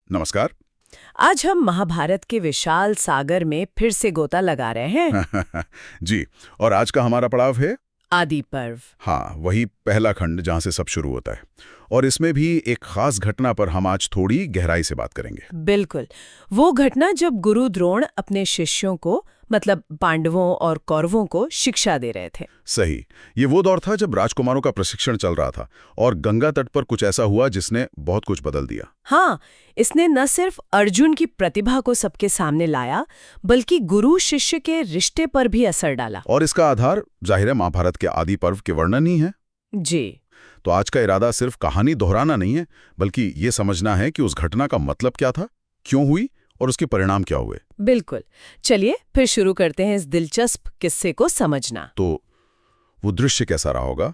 नमस्कार। आज हम महाभारत के विशाल सागर में फिर से गोता लगा रहे हैं। जी, और आज का हमारा पड़ाव है आदि पर्व। हाँ, वही पहला खंड जहाँ से सब शुरू होता है। और इसमें भी एक खास घटना पर हम आज थोड़ी गहराई से बात करेंगे। बिल्कुल, वो घटना जब गुरु द्रोण अपने शिष्यों को मतलब पांडवों और कौरवों को शिक्षा दे रहे थे। सही, ये वो दौर था जब राजकुमारों का प्रशिक्षण चल रहा था और गंगा तट पर कुछ ऐसा हुआ जिसने बहुत कुछ बदल दिया। हाँ, इसने न सिर्फ अर्जुन की प्रतिभा को सबके सामने लाया, बल्कि गुरु शिष्य के रिश्ते पर भी असर डाला। और इसका आधार जाहिर है महाभारत के आदि पर्व के वर्णन ही है। जी, तो आज का इरादा सिर्फ कहानी दोहराना नहीं है, बल्कि ये समझना है कि उस घटना का मतलब क्या था, क्यों हुई और उसके परिणाम क्या हुए। बिल्कुल। चलिए फिर शुरू करते हैं इस दिलचस्प किस्से को समझना। तो वो दृश्य कैसा रहा होगा?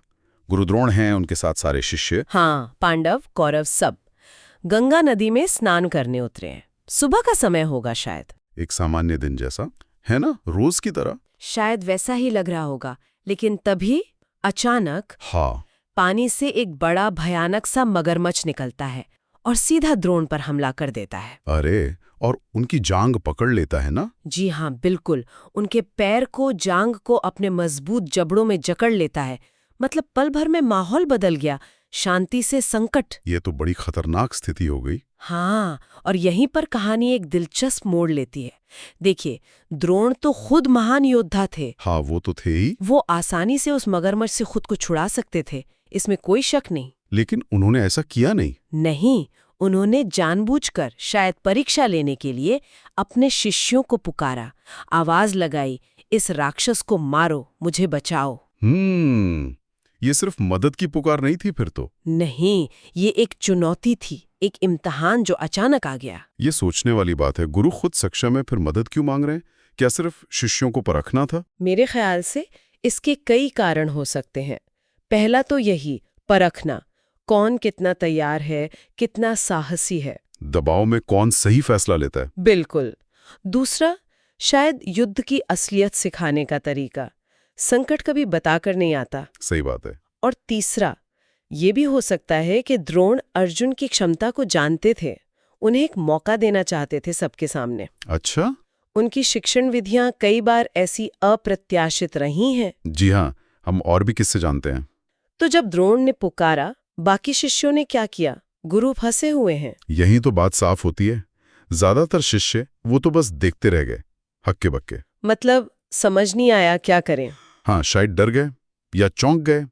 गुरुद्रोण हैं, उनके साथ सारे शिष्य। हाँ, पांडव कौरव सब गंगा नदी में स्नान करने उतरे हैं। सुबह का समय होगा शायद। एक सामान्य दिन जैसा है ना, रोज की तरह। शायद वैसा ही लग रहा होगा, लेकिन तभी अचानक हाँ, पानी से एक बड़ा भयानक सा मगरमच्छ निकलता है और सीधा द्रोण पर हमला कर देता है। अरे, और उनकी जांग पकड़ लेता है ना। जी हाँ, बिल्कुल। उनके पैर को, जांग को अपने मजबूत जबड़ों में जकड़ लेता है। मतलब पल भर में माहौल बदल गया, शांति से संकट। ये तो बड़ी खतरनाक स्थिति हो गई। हाँ, और यहीं पर कहानी एक दिलचस्प मोड़ लेती है। देखिए, द्रोण तो खुद महान योद्धा थे। हाँ, वो तो थे ही। वो आसानी से उस मगरमच्छ से खुद को छुड़ा सकते थे, इसमें कोई शक नहीं। लेकिन उन्होंने ऐसा किया नहीं। नहीं, उन्होंने जानबूझकर, शायद परीक्षा लेने के लिए, अपने शिष्यों को पुकारा, आवाज लगाई, इस राक्षस को मारो, मुझे बचाओ। ये सिर्फ मदद की पुकार नहीं थी फिर तो। नहीं, ये एक चुनौती थी, एक इम्तिहान जो अचानक आ गया। ये सोचने वाली बात है, गुरु खुद सक्षम है, फिर मदद क्यों मांग रहे हैं? क्या सिर्फ शिष्यों को परखना था? मेरे ख्याल से इसके कई कारण हो सकते हैं। पहला तो यही, परखना, कौन कितना तैयार है, कितना साहसी है। दबाव में कौन सही फैसला लेता है? बिल्कुल। दूसरा, शायद युद्ध की असलियत सिखाने का तरीका, संकट कभी बताकर नहीं आता। सही बात है। और तीसरा, ये भी हो सकता है कि द्रोण अर्जुन की क्षमता को जानते थे, उन्हें एक मौका देना चाहते थे सबके सामने। अच्छा। उनकी शिक्षण विधियां कई बार ऐसी अप्रत्याशित रही हैं। जी हाँ, हम और भी किससे जानते हैं। तो जब द्रोण ने पुकारा, बाकी शिष्यों ने क्या किया? गुरु फंसे हुए हैं। यही तो बात साफ होती है। ज्यादातर शिष्य वो तो बस देखते रह गए, हक्के बक्के। मतलब समझ नहीं आया क्या करें। हाँ, शायद डर गए या चौंक गए,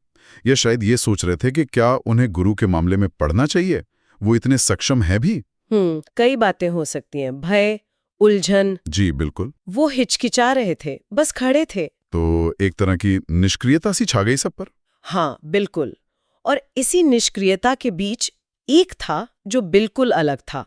या शायद ये सोच रहे थे कि क्या उन्हें गुरु के मामले में पढ़ना चाहिए, वो इतने सक्षम है भी। कई बातें हो सकती हैं। भय, उलझन। जी बिल्कुल। वो हिचकिचा रहे थे, बस खड़े थे। तो एक तरह की निष्क्रियता सी छा गई सब पर। हाँ, बिल्कुल। और इसी निष्क्रियता के बीच एक था जो बिल्कुल अलग था।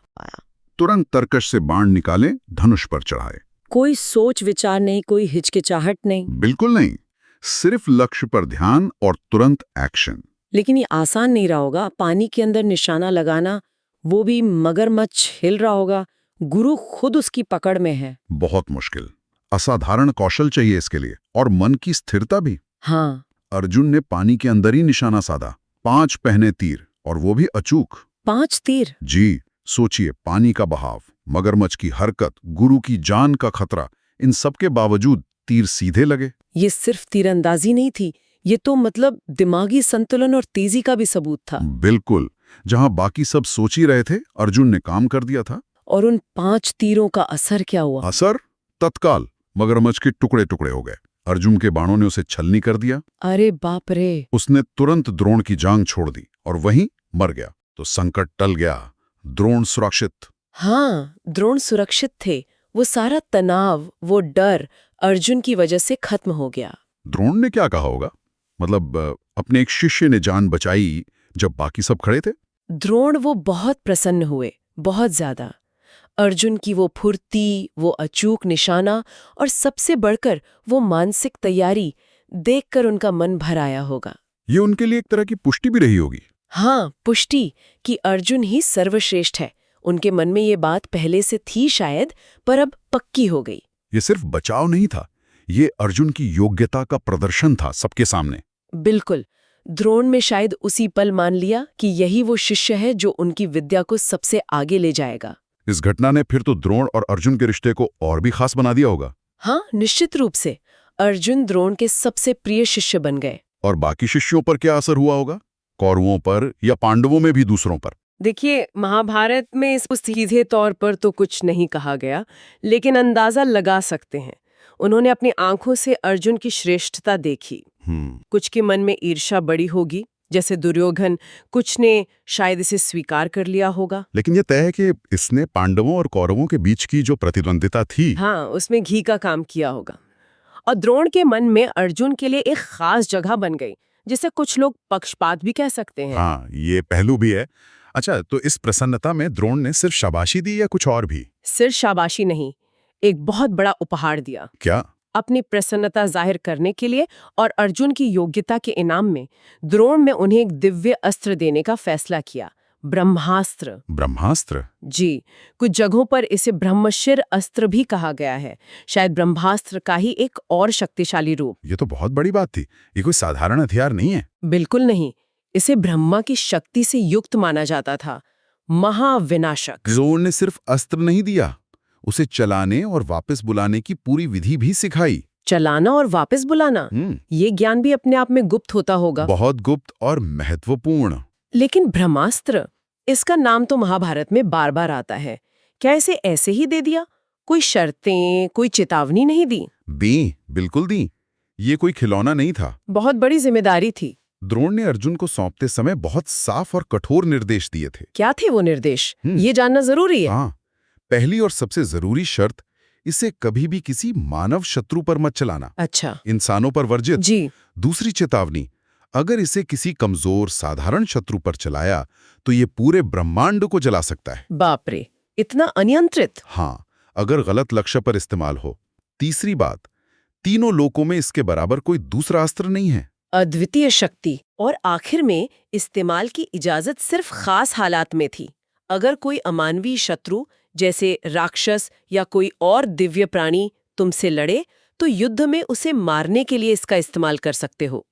तुरंत तरकश से बाण निकाले, धनुष पर चढ़ाए। कोई सोच विचार नहीं, कोई हिचकिचाहट नहीं। बिल्कुल नहीं, सिर्फ लक्ष्य पर ध्यान और तुरंत एक्शन। लेकिन ये आसान नहीं रहा होगा, पानी के अंदर निशाना लगाना, वो भी मगरमच्छ हिल रहा होगा, गुरु खुद उसकी पकड़ में है। बहुत मुश्किल, असाधारण कौशल चाहिए इसके लिए, और मन की स्थिरता भी। हाँ, अर्जुन ने पानी के अंदर ही निशाना साधा, 5 पहने तीर, और वो भी अचूक। 5 तीर? जी, सोचिए, पानी का बहाव, मगरमच्छ की हरकत, गुरु की जान का खतरा, इन सब के बावजूद तीर सीधे लगे। ये सिर्फ तीरंदाजी नहीं थी, ये तो मतलब दिमागी संतुलन और तेजी का भी सबूत था। बिल्कुल, जहां बाकी सब सोच ही रहे थे, अर्जुन ने काम कर दिया था। और उन 5 तीरों का असर क्या हुआ? असर तत्काल, मगरमच्छ के टुकड़े टुकड़े हो गए। अर्जुन के बाणों ने उसे छलनी कर दिया। अरे बाप रे! उसने तुरंत द्रोण की जांग छोड़ दी और वहीं मर गया। तो संकट टल गया, द्रोण सुरक्षित। हाँ, द्रोण सुरक्षित थे। वो सारा तनाव, वो डर अर्जुन की वजह से खत्म हो गया। द्रोण ने क्या कहा होगा? मतलब अपने एक शिष्य ने जान बचाई जब बाकी सब खड़े थे। द्रोण वो बहुत प्रसन्न हुए, बहुत ज्यादा। अर्जुन की वो फुर्ती, वो अचूक निशाना और सबसे बढ़कर वो मानसिक तैयारी देखकर उनका मन भर आया होगा। ये उनके लिए एक तरह की पुष्टि भी रही होगी। हाँ, पुष्टि कि अर्जुन ही सर्वश्रेष्ठ है। उनके मन में ये बात पहले से थी शायद, पर अब पक्की हो गई। ये सिर्फ बचाव नहीं था, ये अर्जुन की योग्यता का प्रदर्शन था सबके सामने। बिल्कुल। द्रोण में शायद उसी पल मान लिया कि यही वो शिष्य है जो उनकी विद्या को सबसे आगे ले जाएगा। इस घटना ने फिर तो द्रोण और अर्जुन के रिश्ते को और भी खास बना दिया होगा। हाँ, निश्चित रूप से। अर्जुन द्रोण के सबसे प्रिय शिष्य बन गए। और बाकी शिष्यों पर क्या असर हुआ होगा? कौरवों पर या पांडवों में भी दूसरों पर? देखिए, महाभारत में इसको सीधे तौर पर तो कुछ नहीं कहा गया, लेकिन अंदाजा लगा सकते हैं। उन्होंने अपनी आंखों से अर्जुन की श्रेष्ठता देखी। कुछ के मन में ईर्ष्या बड़ी होगी, जैसे दुर्योधन। कुछ ने शायद इसे स्वीकार कर लिया होगा। लेकिन यह तय है कि इसने पांडवों और कौरवों के बीच की जो प्रतिद्वंदिता थी, हाँ, उसमें घी का काम किया होगा। और द्रोण के मन में अर्जुन के लिए एक खास जगह बन गई, जिसे कुछ लोग पक्षपात भी कह सकते हैं। हाँ, ये पहलू भी है। अच्छा, तो इस प्रसन्नता में द्रोण ने सिर्फ शाबाशी दी या कुछ और भी? सिर्फ शाबाशी नहीं, एक बहुत बड़ा उपहार दिया। क्या? अपनी प्रसन्नता जाहिर करने के लिए और अर्जुन की योग्यता के इनाम में द्रोण में उन्हें एक दिव्य अस्त्र देने का फैसला किया, ब्रह्मास्त्र। ब्रह्मास्त्र? जी, कुछ जगहों पर इसे ब्रह्मशिर अस्त्र भी कहा गया है, शायद ब्रह्मास्त्र का ही एक और शक्तिशाली रूप। ये तो बहुत बड़ी बात थी। ये कोई साधारण हथियार नहीं है। बिल्कुल नहीं, इसे ब्रह्मा की शक्ति से युक्त माना जाता था, महाविनाशक। द्रोण ने सिर्फ अस्त्र नहीं दिया, उसे चलाने और वापस बुलाने की पूरी विधि भी सिखाई। चलाना और वापस बुलाना, ये ज्ञान भी अपने आप में गुप्त होता होगा। बहुत गुप्त और महत्वपूर्ण। लेकिन ब्रह्मास्त्र, इसका नाम तो महाभारत में बार बार आता है। क्या इसे ऐसे ही दे दिया? कोई शर्तें, कोई चेतावनी नहीं दी? बिल्कुल दी। ये कोई खिलौना नहीं था। बहुत बड़ी जिम्मेदारी थी। द्रोण ने अर्जुन को सौंपते समय बहुत साफ और कठोर निर्देश दिए थे। क्या थे वो निर्देश? ये जानना जरूरी है। हाँ, पहली और सबसे जरूरी शर्त, इसे कभी भी किसी मानव शत्रु पर मत चलाना। अच्छा। इंसानों पर वर्जित। जी। दूसरी चेतावनी, अगर इसे किसी कमजोर साधारण शत्रु पर चलाया तो ये पूरे ब्रह्मांड को जला सकता है। बाप रे, इतना अनियंत्रित? हाँ, अगर गलत लक्ष्य पर इस्तेमाल हो। तीसरी बात, तीनों लोकों में इसके बराबर कोई दूसरा अस्त्र नहीं है। अद्वितीय शक्ति। और आखिर में इस्तेमाल की इजाजत सिर्फ खास हालात में थी। अगर कोई अमानवीय शत्रु जैसे राक्षस या कोई और दिव्य प्राणी तुमसे लड़े, तो युद्ध में उसे मारने के लिए इसका इस्तेमाल कर सकते हो।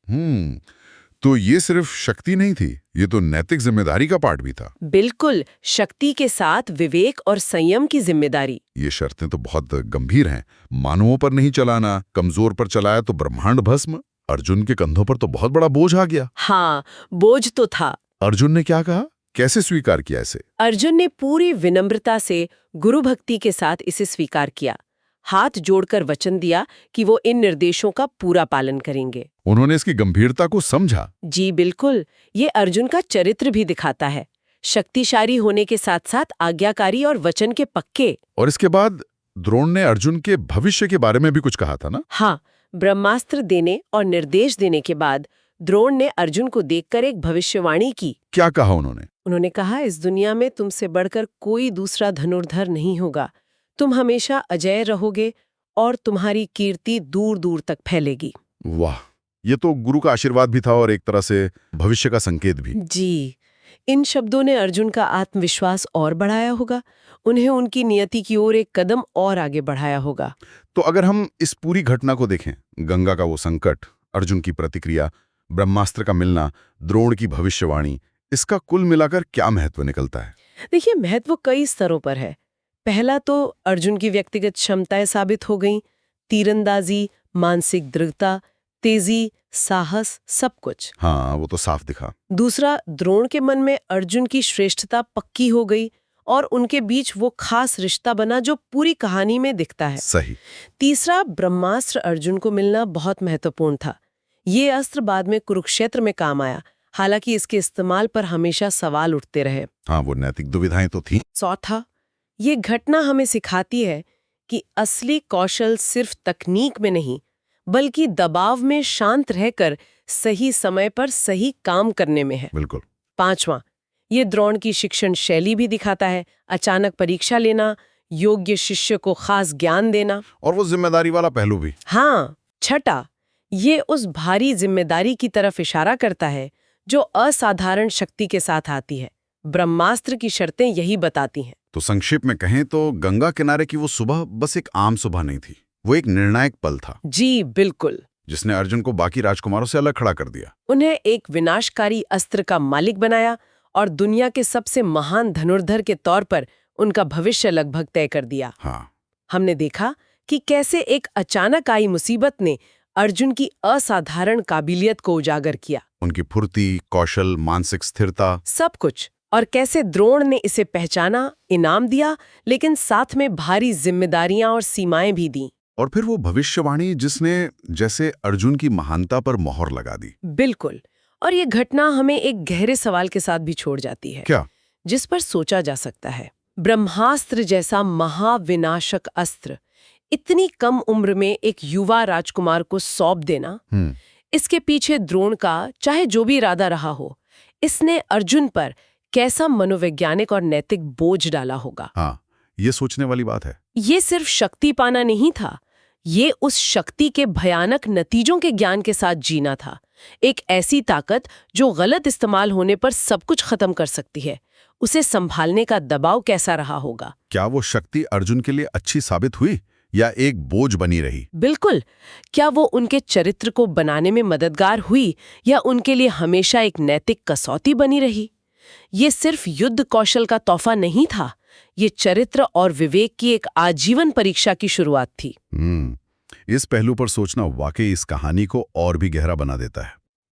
तो ये सिर्फ शक्ति नहीं थी, ये तो नैतिक जिम्मेदारी का पार्ट भी था। बिल्कुल, शक्ति के साथ विवेक और संयम की जिम्मेदारी। ये शर्तें तो बहुत गंभीर हैं। मानवों पर नहीं चलाना, कमजोर पर चलाया तो ब्रह्मांड भस्म। अर्जुन के कंधों पर तो बहुत बड़ा बोझ आ गया। हाँ, बोझ तो था। अर्जुन ने क्या कहा? कैसे स्वीकार किया इसे? अर्जुन ने पूरी विनम्रता से, गुरु भक्ति के साथ इसे स्वीकार किया। हाथ जोड़कर वचन दिया कि वो इन निर्देशों का पूरा पालन करेंगे। उन्होंने इसकी गंभीरता को समझा। जी बिल्कुल, ये अर्जुन का चरित्र भी दिखाता है। शक्तिशाली होने के साथ साथ आज्ञाकारी और वचन के पक्के। और इसके बाद द्रोण ने अर्जुन के भविष्य के बारे में भी कुछ कहा था ना? हाँ, ब्रह्मास्त्र देने और निर्देश देने के बाद द्रोण ने अर्जुन को देखकर एक भविष्यवाणी की। क्या कहा उन्होंने? उन्होंने कहा, इस दुनिया में तुमसे बढ़कर कोई दूसरा धनुर्धर नहीं होगा। तुम हमेशा अजय रहोगे और तुम्हारी कीर्ति दूर दूर तक फैलेगी। वाह, ये तो गुरु का आशीर्वाद भी था और एक तरह से भविष्य का संकेत भी। जी, इन शब्दों ने अर्जुन का आत्मविश्वास और बढ़ाया होगा, उन्हें उनकी नियति की ओर एक कदम और आगे बढ़ाया होगा। तो अगर हम इस पूरी घटना को देखें, गंगा का वो संकट, अर्जुन की प्रतिक्रिया, ब्रह्मास्त्र का मिलना, द्रोण की भविष्यवाणी, इसका कुल मिलाकर क्या महत्व निकलता है? देखिए, महत्व कई स्तरों पर है। पहला तो अर्जुन की व्यक्तिगत क्षमताएं साबित हो गईं, तीरंदाजी, मानसिक दृढ़ता, तेजी, साहस, सब कुछ। हाँ, वो तो साफ दिखा। दूसरा, द्रोण के मन में अर्जुन की श्रेष्ठता पक्की हो गई और उनके बीच वो खास रिश्ता बना जो पूरी कहानी में दिखता है। सही। तीसरा, ब्रह्मास्त्र अर्जुन को मिलना बहुत महत्वपूर्ण था। ये अस्त्र बाद में कुरुक्षेत्र में काम आया, हालांकि इसके इस्तेमाल पर हमेशा सवाल उठते रहे। हाँ, वो नैतिक दुविधाएं तो थी। चौथा, ये घटना हमें सिखाती है कि असली कौशल सिर्फ तकनीक में नहीं, बल्कि दबाव में शांत रहकर सही समय पर सही काम करने में है। बिल्कुल। पांचवां, ये द्रोण की शिक्षण शैली भी दिखाता है, अचानक परीक्षा लेना, योग्य शिष्य को खास ज्ञान देना, और वो जिम्मेदारी वाला पहलू भी। हाँ। छठा, ये उस भारी जिम्मेदारी की तरफ इशारा करता है जो असाधारण शक्ति के साथ आती है। ब्रह्मास्त्र की शर्तें यही बताती हैं। तो संक्षेप में कहें तो गंगा किनारे की वो सुबह बस एक आम सुबह नहीं थी, वो एक निर्णायक पल था। जी बिल्कुल, जिसने अर्जुन को बाकी राजकुमारों से अलग खड़ा कर दिया, उन्हें एक विनाशकारी अस्त्र का मालिक बनाया और दुनिया के सबसे महान धनुर्धर के तौर पर उनका भविष्य लगभग तय कर दिया। हाँ, हमने देखा कि कैसे एक अचानक आई मुसीबत ने अर्जुन की असाधारण काबिलियत को उजागर किया, उनकी फुर्ती, कौशल, मानसिक स्थिरता। सब कुछ। और कैसे द्रोण ने इसे पहचाना, इनाम दिया, लेकिन साथ में भारी जिम्मेदारियां और सीमाएं भी दी। और फिर वो भविष्यवाणी जिसने जैसे अर्जुन की महानता पर मोहर लगा दी। बिल्कुल। और ये घटना हमें एक गहरे सवाल के साथ भी छोड़ जाती है, क्या? जिस पर सोचा जा सकता है। ब्रह्मास्त्र जैसा महाविनाशक अस्त्र इतनी कम उम्र में एक युवा राजकुमार को सौंप देना, इसके पीछे द्रोण का चाहे जो भी इरादा रहा हो, इसने अर्जुन पर कैसा मनोवैज्ञानिक और नैतिक बोझ डाला होगा। हाँ, ये सोचने वाली बात है। ये सिर्फ शक्ति पाना नहीं था, ये उस शक्ति के भयानक नतीजों के ज्ञान के साथ जीना था। एक ऐसी ताकत जो गलत इस्तेमाल होने पर सब कुछ खत्म कर सकती है। उसे संभालने का दबाव कैसा रहा होगा? क्या वो शक्ति अर्जुन के लिए अच्छी साबित हुई या एक बोझ बनी रही? बिल्कुल। क्या वो उनके चरित्र को बनाने में मददगार हुई या उनके लिए हमेशा एक नैतिक कसौटी बनी रही? ये सिर्फ युद्ध कौशल का तोहफा नहीं था, ये चरित्र और विवेक की एक आजीवन परीक्षा की शुरुआत थी। इस पहलू पर सोचना वाकई इस कहानी को और भी गहरा बना देता है।